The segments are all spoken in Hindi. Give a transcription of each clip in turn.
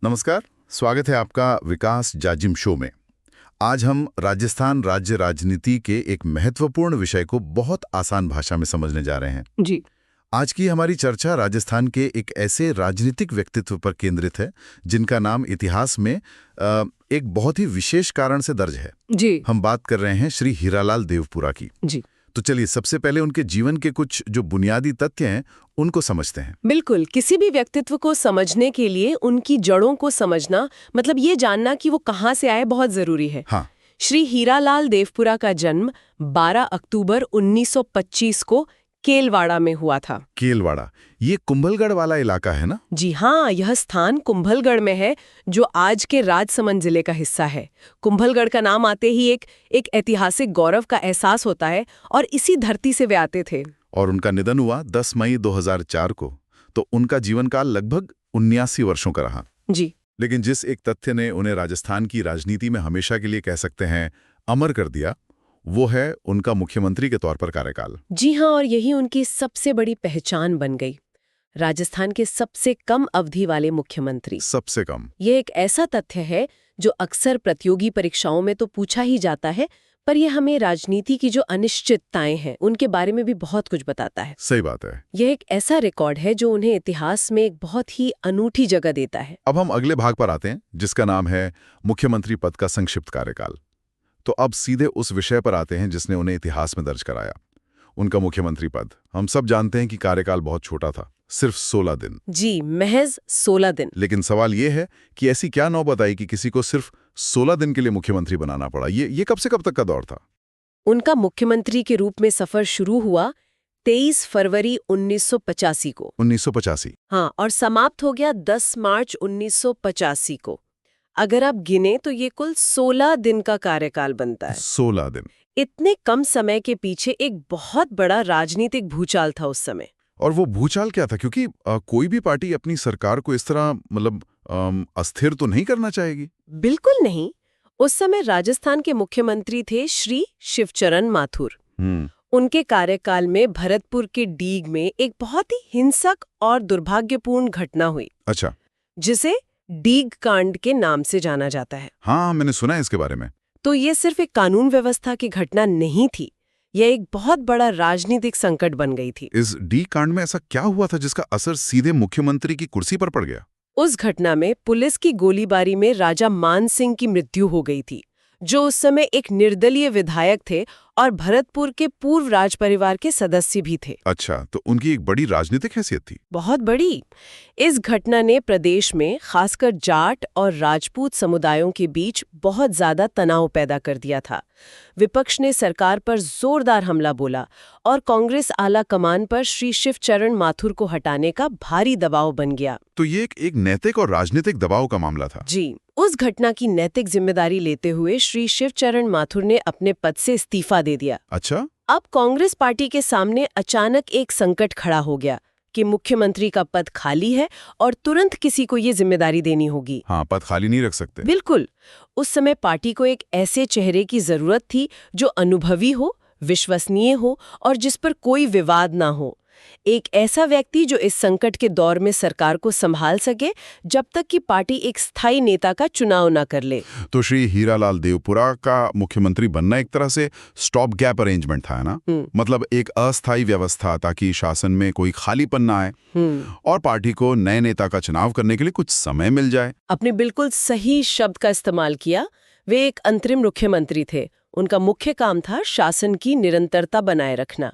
नमस्कार। स्वागत है आपका विकास जाजिम शो में। आज हम राजस्थान राज्य राजनीति के एक महत्वपूर्ण विषय को बहुत आसान भाषा में समझने जा रहे हैं। जी। आज की हमारी चर्चा राजस्थान के एक ऐसे राजनीतिक व्यक्तित्व पर केंद्रित है जिनका नाम इतिहास में एक बहुत ही विशेष कारण से दर्ज है। जी। हम बात कर रहे हैं श्री हीरालाल देवपुरा की। जी। तो चलिए सबसे पहले उनके जीवन के कुछ जो बुनियादी तथ्य हैं उनको समझते हैं। बिल्कुल, किसी भी व्यक्तित्व को समझने के लिए उनकी जड़ों को समझना, मतलब ये जानना कि वो कहाँ से आए, बहुत जरूरी है। हाँ। श्री हीरालाल देवपुरा का जन्म 12 अक्टूबर 1925 को केलवाड़ा में हुआ था। केलवाड़ा, ये कुंभलगढ़ वाला इलाका है ना? जी हाँ, यह स्थान कुंभलगढ़ में है जो आज के राजसमंद जिले का हिस्सा है। कुंभलगढ़ का नाम आते ही एक ऐतिहासिक गौरव का एहसास होता है और इसी धरती से वे आते थे। और उनका निधन हुआ 10 मई 2004 को, तो उनका जीवन काल लगभग 79 वर्षों का रहा। जी। लेकिन जिस एक तथ्य ने उन्हें राजस्थान की राजनीति में हमेशा के लिए कह सकते हैं अमर कर दिया, वो है उनका मुख्यमंत्री के तौर पर कार्यकाल। जी हाँ, और यही उनकी सबसे बड़ी पहचान बन गई। राजस्थान के सबसे कम अवधि वाले मुख्यमंत्री। सबसे कम। ये एक ऐसा तथ्य है जो अक्सर प्रतियोगी परीक्षाओं में तो पूछा ही जाता है, पर यह हमें राजनीति की जो अनिश्चितताएं हैं उनके बारे में भी बहुत कुछ बताता है। सही बात है। यह एक ऐसा रिकॉर्ड है जो उन्हें इतिहास में एक बहुत ही अनूठी जगह देता है। अब हम अगले भाग पर आते हैं जिसका नाम है मुख्यमंत्री पद का संक्षिप्त कार्यकाल। तो अब सीधे उस विषय पर आते हैं जिसने उन्हें इतिहास में दर्ज कराया, उनका मुख्यमंत्री पद। हम सब जानते हैं कि कार्यकाल बहुत छोटा था, सिर्फ 16 दिन। जी, महज 16 दिन। लेकिन सवाल यह है कि ऐसी क्या नौबत आई कि किसी को सिर्फ 16 दिन के लिए मुख्यमंत्री बनाना पड़ा। ये कब से कब तक का दौर था? उनका मुख्यमंत्री के रूप में सफर शुरू हुआ 23 फरवरी 1985 को। 1985। हाँ, और समाप्त हो गया 10 मार्च 1985 को। अगर आप गिने तो ये कुल 16 दिन का कार्यकाल बनता है। 16 दिन। इतने कम समय के पीछे एक बहुत बड़ा राजनीतिक भूचाल था उस समय। और वो भूचाल क्या था? क्योंकि कोई भी पार्टी अपनी सरकार को इस तरह अस्थिर तो नहीं करना चाहेगी। बिल्कुल नहीं। उस समय राजस्थान के मुख्यमंत्री थे श्री शिवचरण माथुर। उनके कार्यकाल में भरतपुर के डीग में एक बहुत ही हिंसक और दुर्भाग्यपूर्ण घटना हुई। अच्छा। जिसे डीग कांड के नाम से जाना जाता है। हाँ, मैंने सुना है इसके बारे में। तो ये सिर्फ एक कानून व्यवस्था की घटना नहीं थी, यह एक बहुत बड़ा राजनीतिक संकट बन गई थी। इस डी कांड में ऐसा क्या हुआ था जिसका असर सीधे मुख्यमंत्री की कुर्सी पर पड़ गया? उस घटना में पुलिस की गोलीबारी में राजा मान सिंह की मृत्यु हो गई थी, जो उस समय एक निर्दलीय विधायक थे और भरतपुर के पूर्व राज परिवार के सदस्य भी थे। अच्छा, तो उनकी एक बड़ी राजनीतिक हैसियत थी। बहुत बड़ी। इस घटना ने प्रदेश में खासकर जाट और राजपूत समुदायों के बीच बहुत ज्यादा तनाव पैदा कर दिया था। विपक्ष ने सरकार पर जोरदार हमला बोला और कांग्रेस आला कमान पर श्री शिवचरण माथुर को हटाने का भारी दबाव बन गया। तो ये एक नैतिक और राजनीतिक दबाव का मामला था। जी। उस घटना की नैतिक जिम्मेदारी लेते हुए श्री शिवचरण माथुर ने अपने पद से इस्तीफा दे दिया। अच्छा। अब कांग्रेस पार्टी के सामने अचानक एक संकट खड़ा हो गया कि मुख्यमंत्री का पद खाली है और तुरंत किसी को ये जिम्मेदारी देनी होगी। हाँ, पद खाली नहीं रख सकते। बिल्कुल। उस समय पार्टी को एक ऐसे चेहरे की जरूरत थी जो अनुभवी हो, विश्वसनीय हो और जिस पर कोई विवाद ना हो। एक ऐसा व्यक्ति जो इस संकट के दौर में सरकार को संभाल सके जब तक कि पार्टी एक स्थायी नेता का चुनाव न कर ले। तो श्री हीरालाल देवपुरा का मुख्यमंत्री बनना एक तरह से स्टॉप गैप अरेंजमेंट था, है ना? मतलब एक अस्थायी व्यवस्था, ताकि शासन में कोई खालीपन ना आए और पार्टी को नए नेता का चुनाव करने के लिए कुछ समय मिल जाए। आपने बिल्कुल सही शब्द का इस्तेमाल किया। वे एक अंतरिम मुख्यमंत्री थे। उनका मुख्य काम था शासन की निरंतरता बनाए रखना।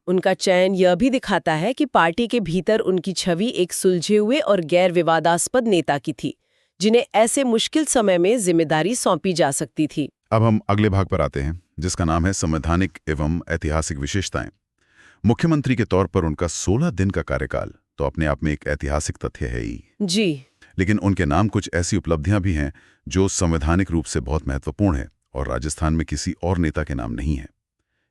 उनका चयन यह भी दिखाता है कि पार्टी के भीतर उनकी छवि एक सुलझे हुए और गैर विवादास्पद नेता की थी, जिन्हें ऐसे मुश्किल समय में जिम्मेदारी सौंपी जा सकती थी। अब हम अगले भाग पर आते हैं जिसका नाम है संवैधानिक एवं ऐतिहासिक विशेषताएं। मुख्यमंत्री के तौर पर उनका 16 दिन का कार्यकाल तो अपने आप में एक ऐतिहासिक तथ्य है ही। जी। लेकिन उनके नाम कुछ ऐसी उपलब्धियां भी हैं जो संवैधानिक रूप से बहुत महत्वपूर्ण है और राजस्थान में किसी और नेता के नाम नहीं है।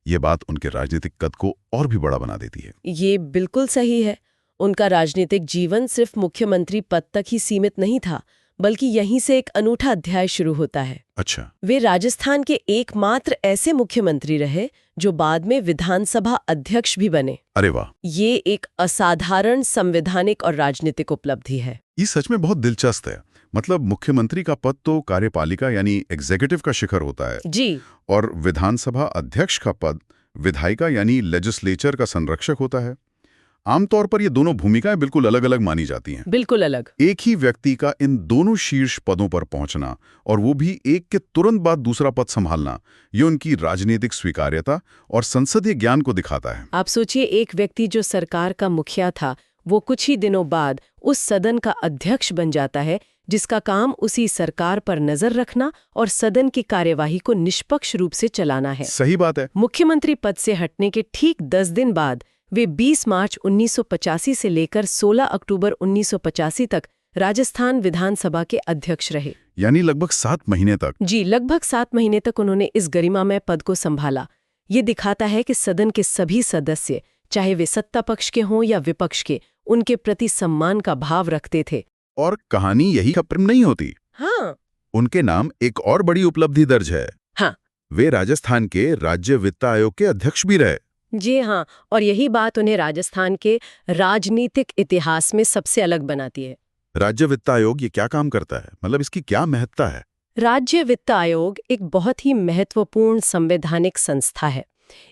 ये बात उनके राजनीतिक कद को और भी बड़ा बना देती है। ये बिल्कुल सही है। उनका राजनीतिक जीवन सिर्फ मुख्यमंत्री पद तक ही सीमित नहीं था, बल्कि यहीं से एक अनूठा अध्याय शुरू होता है। अच्छा। वे राजस्थान के एकमात्र ऐसे मुख्यमंत्री रहे जो बाद में विधानसभा अध्यक्ष भी बने। अरे वाह! ये एक असाधारण संवैधानिक और राजनीतिक उपलब्धि है। ये सच में बहुत दिलचस्प है। मतलब मुख्यमंत्री का पद तो कार्यपालिका यानी एग्जीक्यूटिव का शिखर होता है जी, और विधानसभा अध्यक्ष का पद विधायिका यानी लेजिस्लेचर का संरक्षक होता है। आमतौर पर ये दोनों भूमिकाएं बिल्कुल अलग अलग मानी जाती हैं। बिल्कुल अलग। एक ही व्यक्ति का इन दोनों शीर्ष पदों पर पहुंचना और वो भी एक के तुरंत बाद दूसरा पद संभालना, ये उनकी राजनीतिक स्वीकार्यता और संसदीय ज्ञान को दिखाता है। आप सोचिए, एक व्यक्ति जो सरकार का मुखिया था, वो कुछ ही दिनों बाद उस सदन का अध्यक्ष बन जाता है, जिसका काम उसी सरकार पर नजर रखना और सदन की कार्यवाही को निष्पक्ष रूप से चलाना है। सही बात है। मुख्यमंत्री पद से हटने के ठीक 10 दिन बाद वे 20 मार्च 1985 से लेकर 16 अक्टूबर 1985 तक राजस्थान विधानसभा के अध्यक्ष रहे। यानी लगभग 7 महीने तक। जी, लगभग 7 महीने तक उन्होंने इस गरिमामय पद को संभाला। ये दिखाता है कि सदन के सभी सदस्य, चाहे वे सत्ता पक्ष के हों या विपक्ष के, उनके प्रति सम्मान का भाव रखते थे। और कहानी यही खत्म नहीं होती। हाँ। उनके नाम एक और बड़ी उपलब्धि दर्ज है। हाँ। वे राजस्थान के राज्य वित्त आयोग के अध्यक्ष भी रहे। जी हाँ, और यही बात उन्हें राजस्थान के राजनीतिक इतिहास में सबसे अलग बनाती है। राज्य वित्त आयोग ये क्या काम करता है? मतलब इसकी क्या महत्ता है? राज्य वित्त आयोग एक बहुत ही महत्वपूर्ण संवैधानिक संस्था है।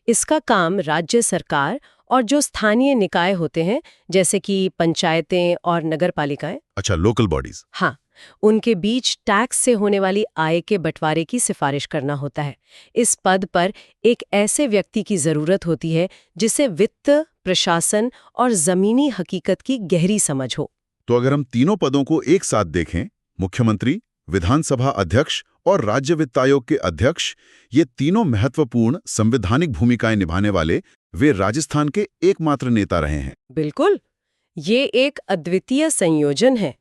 इसका काम राज्य सरकार और जो स्थानीय निकाय होते हैं, जैसे कि पंचायतें और नगरपालिकाएं, अच्छा, लोकल बॉडीज। हाँ, उनके बीच टैक्स से होने वाली आय के बंटवारे की सिफारिश करना होता है। इस पद पर एक ऐसे व्यक्ति की जरूरत होती है जिसे वित्त, प्रशासन और जमीनी हकीकत की गहरी समझ हो। तो अगर हम तीनों पदों को एक साथ देखें, मुख्यमंत्री, विधानसभा अध्यक्ष और राज्य वित्त आयोग के अध्यक्ष, ये तीनों महत्वपूर्ण संवैधानिक भूमिकाएं निभाने वाले वे राजस्थान के एकमात्र नेता रहे हैं। बिल्कुल, ये एक अद्वितीय संयोजन है।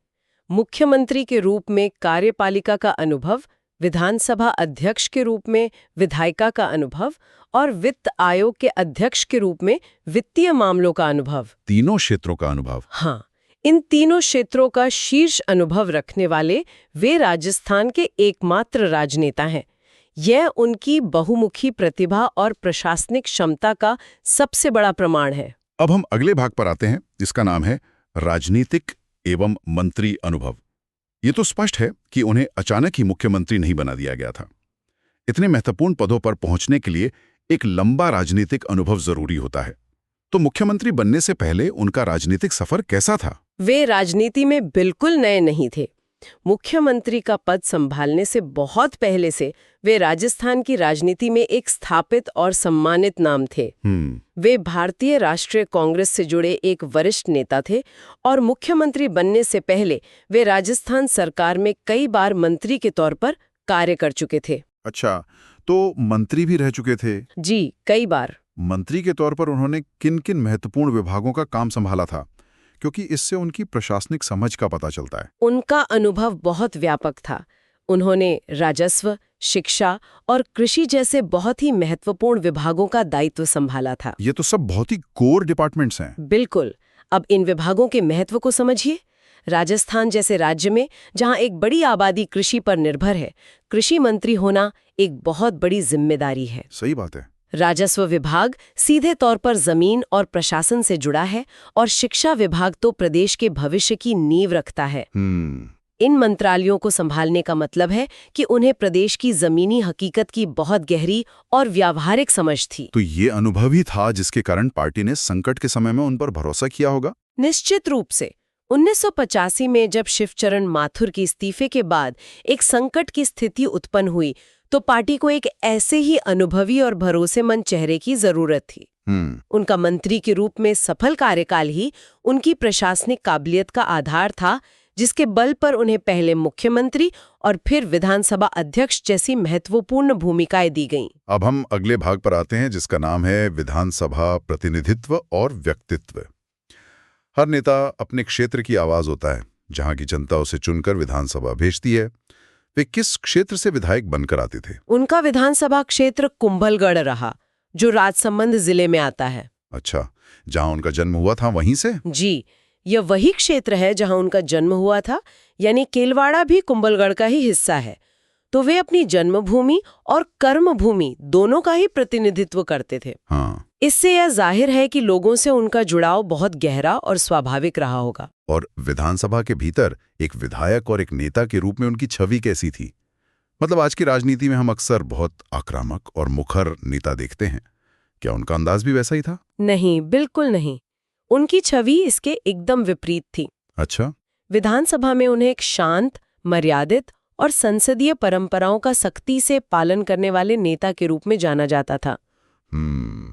मुख्यमंत्री के रूप में कार्यपालिका का अनुभव, विधानसभा अध्यक्ष के रूप में विधायिका का अनुभव और वित्त आयोग के अध्यक्ष के रूप में वित्तीय मामलों का अनुभव। तीनों क्षेत्रों का अनुभव। हाँ, इन तीनों क्षेत्रों का शीर्ष अनुभव रखने वाले वे राजस्थान के एकमात्र राजनेता हैं। यह उनकी बहुमुखी प्रतिभा और प्रशासनिक क्षमता का सबसे बड़ा प्रमाण है। अब हम अगले भाग पर आते हैं, जिसका नाम है राजनीतिक एवं मंत्री अनुभव। ये तो स्पष्ट है कि उन्हें अचानक ही मुख्यमंत्री नहीं बना दिया गया था। इतने महत्वपूर्ण पदों पर पहुंचने के लिए एक लंबा राजनीतिक अनुभव जरूरी होता है। तो मुख्यमंत्री बनने से पहले उनका राजनीतिक सफर कैसा था? वे राजनीति में बिल्कुल नए नहीं थे। मुख्यमंत्री का पद संभालने से बहुत पहले से वे राजस्थान की राजनीति में एक स्थापित और सम्मानित नाम थे। वे भारतीय राष्ट्रीय कांग्रेस से जुड़े एक वरिष्ठ नेता थे और मुख्यमंत्री बनने से पहले वे राजस्थान सरकार में कई बार मंत्री के तौर पर कार्य कर चुके थे। अच्छा, तो मंत्री भी रह चुके थे? जी, कई बार। मंत्री के तौर पर उन्होंने किन-किन महत्वपूर्ण विभागों का काम संभाला था? क्योंकि इससे उनकी प्रशासनिक समझ का पता चलता है। उनका अनुभव बहुत व्यापक था। उन्होंने राजस्व, शिक्षा और कृषि जैसे बहुत ही महत्वपूर्ण विभागों का दायित्व संभाला था। ये तो सब बहुत ही कोर डिपार्टमेंट्स हैं। बिल्कुल। अब इन विभागों के महत्व को समझिए। राजस्थान जैसे राज्य में, जहां एक बड़ी आबादी कृषि पर निर्भर है, कृषि मंत्री होना एक बहुत बड़ी जिम्मेदारी है। सही बात है। राजस्व विभाग सीधे तौर पर जमीन और प्रशासन से जुड़ा है और शिक्षा विभाग तो प्रदेश के भविष्य की नींव रखता है। इन मंत्रालयों को संभालने का मतलब है कि उन्हें प्रदेश की जमीनी हकीकत की बहुत गहरी और व्यावहारिक समझ थी। तो ये अनुभव ही था जिसके कारण पार्टी ने संकट के समय में उन पर भरोसा किया होगा। निश्चित रूप से। 1985 में जब शिवचरण माथुर के इस्तीफे के बाद एक संकट की स्थिति उत्पन्न हुई, तो पार्टी को एक ऐसे ही अनुभवी और भरोसेमंद चेहरे की जरूरत थी। उनका मंत्री के रूप में सफल कार्यकाल ही उनकी प्रशासनिक काबिलियत का आधार था, जिसके बल पर उन्हें पहले मुख्यमंत्री और फिर विधानसभा अध्यक्ष जैसी महत्वपूर्ण भूमिकाएं दी गईं। अब हम अगले भाग पर आते हैं, जिसका नाम है विधानसभा प्रतिनिधित्व और व्यक्तित्व। हर नेता अपने क्षेत्र की आवाज होता है, जहां की जनता उसे चुनकर विधानसभा भेजती है। वे किस क्षेत्र से विधायक बनकर आते थे? उनका विधानसभा क्षेत्र कुंभलगढ़ रहा, जो राजसमंद जिले में आता है। अच्छा, जहां उनका जन्म हुआ था वहीं से? जी, यह वही क्षेत्र है जहां उनका जन्म हुआ था, यानी केलवाड़ा भी कुंभलगढ़ का ही हिस्सा है। तो वे अपनी जन्मभूमि और कर्मभूमि दोनों का ही प्रतिनिधित्व करते थे। हाँ। इससे यह जाहिर है कि लोगों से उनका जुड़ाव बहुत गहरा और स्वाभाविक रहा होगा। और विधानसभा के भीतर एक विधायक और एक नेता के रूप में उनकी छवि कैसी थी? मतलब आज की राजनीति में हम अक्सर बहुत आक्रामक और मुखर नेता देखते हैं। क्या उनका अंदाज भी वैसा ही था? नहीं, बिल्कुल नहीं। उनकी छवि इसके एकदम विपरीत थी। अच्छा। विधानसभा में उन्हें एक शांत, मर्यादित और संसदीय परंपराओं का सख्ती से पालन करने वाले नेता के रूप में जाना जाता था।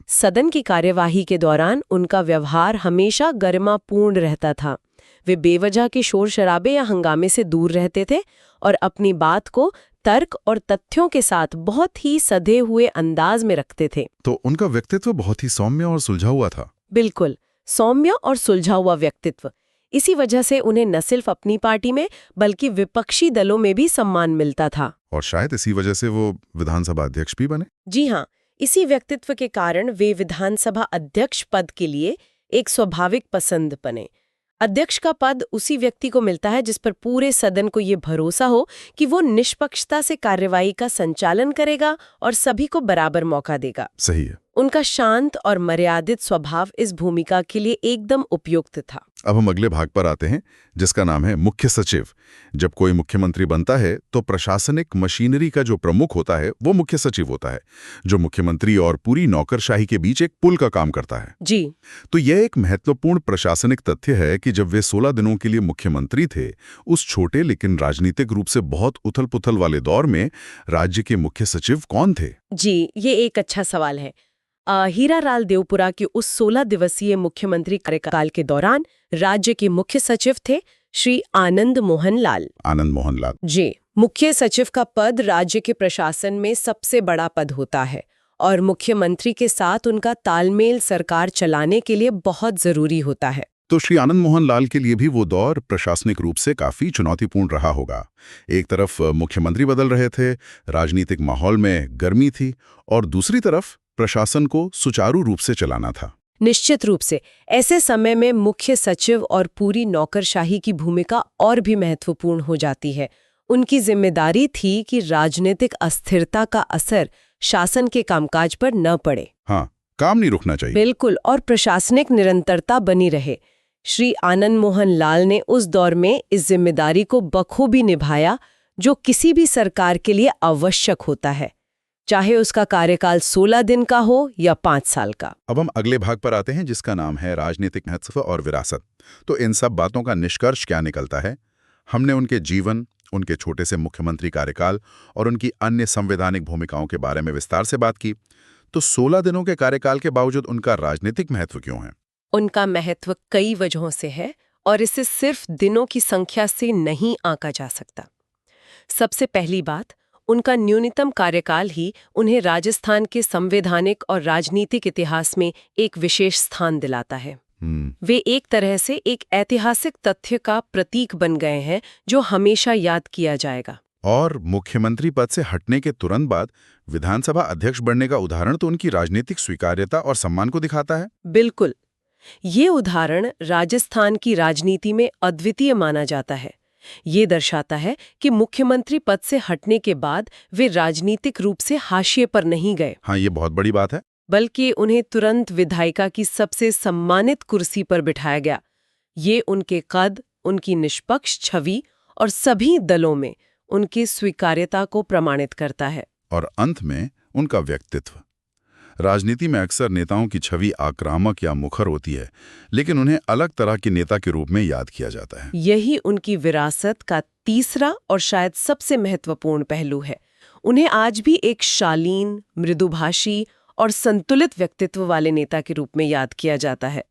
सदन की कार्यवाही के दौरान उनका व्यवहार हमेशा गरिमापूर्ण रहता था। वे बेवजह के शोर शराबे या हंगामे से दूर रहते थे और अपनी बात को तर्क और तथ्यों के साथ बहुत ही सधे हुए अंदाज में रखते थे। तो उनका व्यक्तित्व बहुत ही सौम्य और सुलझा हुआ था। बिल्कुल, सौम्य और सुलझा हुआ व्यक्तित्व। इसी वजह से उन्हें न सिर्फ अपनी पार्टी में बल्कि विपक्षी दलों में भी सम्मान मिलता था। और शायद इसी वजह से वो विधानसभा अध्यक्ष भी बने। जी हाँ, इसी व्यक्तित्व के कारण वे विधानसभा अध्यक्ष पद के लिए एक स्वाभाविक पसंद बने। अध्यक्ष का पद उसी व्यक्ति को मिलता है जिस पर पूरे सदन को ये भरोसा हो कि वो निष्पक्षता से कार्यवाही का संचालन करेगा और सभी को बराबर मौका देगा। सही है। उनका शांत और मर्यादित स्वभाव इस भूमिका के लिए एकदम उपयुक्त था। अब हम अगले भाग पर आते हैं, जिसका नाम है मुख्य सचिव। जब कोई मुख्यमंत्री बनता है तो प्रशासनिक मशीनरी का जो प्रमुख होता है वो मुख्य सचिव होता है, जो मुख्यमंत्री और पूरी नौकरशाही के बीच एक पुल का काम करता है। जी। तो यह एक महत्वपूर्ण प्रशासनिक तथ्य है कि जब वे 16 दिनों के लिए मुख्यमंत्री थे, उस छोटे लेकिन राजनीतिक रूप से बहुत उथल-पुथल वाले दौर में राज्य के मुख्य सचिव कौन थे? जी, ये एक अच्छा सवाल है। हीरालाल देवपुरा के उस 16 दिवसीय मुख्यमंत्री कार्यकाल के दौरान राज्य के मुख्य सचिव थे श्री आनंद मोहन लाल। आनंद मोहन लाल। जी। मुख्य सचिव का पद राज्य के प्रशासन में सबसे बड़ा पद होता है और मुख्यमंत्री के साथ उनका तालमेल सरकार चलाने के लिए बहुत जरूरी होता है। तो श्री आनंद मोहन लाल के लिए भी वो दौर प्रशासनिक रूप से काफी चुनौतीपूर्ण रहा होगा। एक तरफ मुख्यमंत्री बदल रहे थे, राजनीतिक माहौल में गर्मी थी, और दूसरी तरफ प्रशासन को सुचारू रूप से चलाना था। निश्चित रूप से ऐसे समय में मुख्य सचिव और पूरी नौकरशाही की भूमिका और भी महत्वपूर्ण हो जाती है। उनकी जिम्मेदारी थी कि राजनीतिक अस्थिरता का असर शासन के कामकाज पर न पड़े। हाँ, काम नहीं रुकना चाहिए। बिल्कुल, और प्रशासनिक निरंतरता बनी रहे। श्री आनंद मोहन लाल ने उस दौर में इस जिम्मेदारी को बखूबी निभाया, जो किसी भी सरकार के लिए आवश्यक होता है, चाहे उसका कार्यकाल 16 दिन का हो या 5 साल का। अब हम अगले भाग पर आते हैं, जिसका नाम है राजनीतिक महत्व और विरासत। तो इन सब बातों का निष्कर्ष क्या निकलता है? हमने उनके जीवन, उनके छोटे से मुख्यमंत्री कार्यकाल और उनकी अन्य संवैधानिक भूमिकाओं के बारे में विस्तार से बात की। तो 16 दिनों के कार्यकाल के बावजूद उनका राजनीतिक महत्व क्यों है? उनका महत्व कई वजहों से है और इसे सिर्फ दिनों की संख्या से नहीं आंका जा सकता। सबसे पहली बात, उनका न्यूनतम कार्यकाल ही उन्हें राजस्थान के संवैधानिक और राजनीतिक इतिहास में एक विशेष स्थान दिलाता है। वे एक तरह से एक ऐतिहासिक तथ्य का प्रतीक बन गए हैं जो हमेशा याद किया जाएगा। और मुख्यमंत्री पद से हटने के तुरंत बाद विधानसभा अध्यक्ष बनने का उदाहरण तो उनकी राजनीतिक स्वीकार्यता और सम्मान को दिखाता है। बिल्कुल, ये उदाहरण राजस्थान की राजनीति में अद्वितीय माना जाता है। ये दर्शाता है कि मुख्यमंत्री पद से हटने के बाद वे राजनीतिक रूप से हाशिए पर नहीं गए। हाँ, ये बहुत बड़ी बात है। बल्कि उन्हें तुरंत विधायिका की सबसे सम्मानित कुर्सी पर बिठाया गया। ये उनके कद, उनकी निष्पक्ष छवि और सभी दलों में उनकी स्वीकार्यता को प्रमाणित करता है। और अंत में उनका व्यक्तित्व। राजनीति में अक्सर नेताओं की छवि आक्रामक या मुखर होती है, लेकिन उन्हें अलग तरह के नेता के रूप में याद किया जाता है। यही उनकी विरासत का तीसरा और शायद सबसे महत्वपूर्ण पहलू है। उन्हें आज भी एक शालीन, मृदुभाषी और संतुलित व्यक्तित्व वाले नेता के रूप में याद किया जाता है।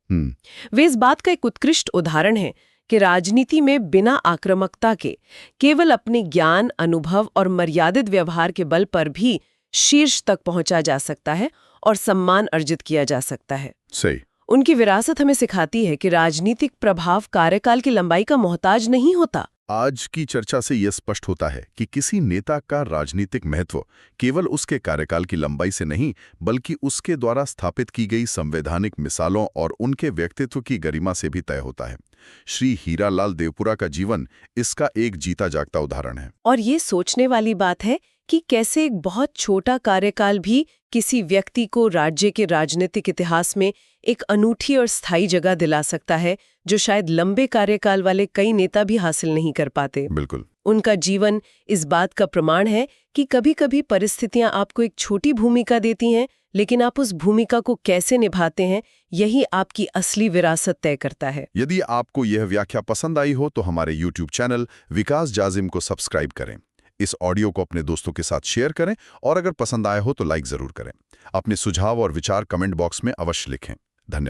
वे इस बात का एक उत्कृष्ट उदाहरण है कि राजनीति में बिना आक्रामकता के केवल अपने ज्ञान, अनुभव और मर्यादित व्यवहार के बल पर भी शीर्ष तक पहुंचा जा सकता है और सम्मान अर्जित किया जा सकता है। सही। उनकी विरासत हमें सिखाती है कि राजनीतिक प्रभाव कार्यकाल की लंबाई का मोहताज नहीं होता। आज की चर्चा से यह स्पष्ट होता है कि किसी नेता का राजनीतिक महत्व केवल उसके कार्यकाल की लंबाई से नहीं, बल्कि उसके द्वारा स्थापित की गई संवैधानिक मिसालों और उनके व्यक्तित्व की गरिमा से भी तय होता है। श्री हीरालाल देवपुरा का जीवन इसका एक जीता जागता उदाहरण है। और ये सोचने वाली बात है कि कैसे एक बहुत छोटा कार्यकाल भी किसी व्यक्ति को राज्य के राजनीतिक इतिहास में एक अनूठी और स्थायी जगह दिला सकता है, जो शायद लंबे कार्यकाल वाले कई नेता भी हासिल नहीं कर पाते। बिल्कुल। उनका जीवन इस बात का प्रमाण है कि कभी-कभी परिस्थितियां आपको एक छोटी भूमिका देती हैं, लेकिन आप उस भूमिका को कैसे निभाते हैं, यही आपकी असली विरासत तय करता है। यदि आपको यह व्याख्या पसंद आई हो तो हमारे YouTube चैनल विकास जाजिम को सब्सक्राइब करें। इस ऑडियो को अपने दोस्तों के साथ शेयर करें और अगर पसंद आया हो तो लाइक जरूर करें। अपने सुझाव और विचार कमेंट बॉक्स में अवश्य लिखें।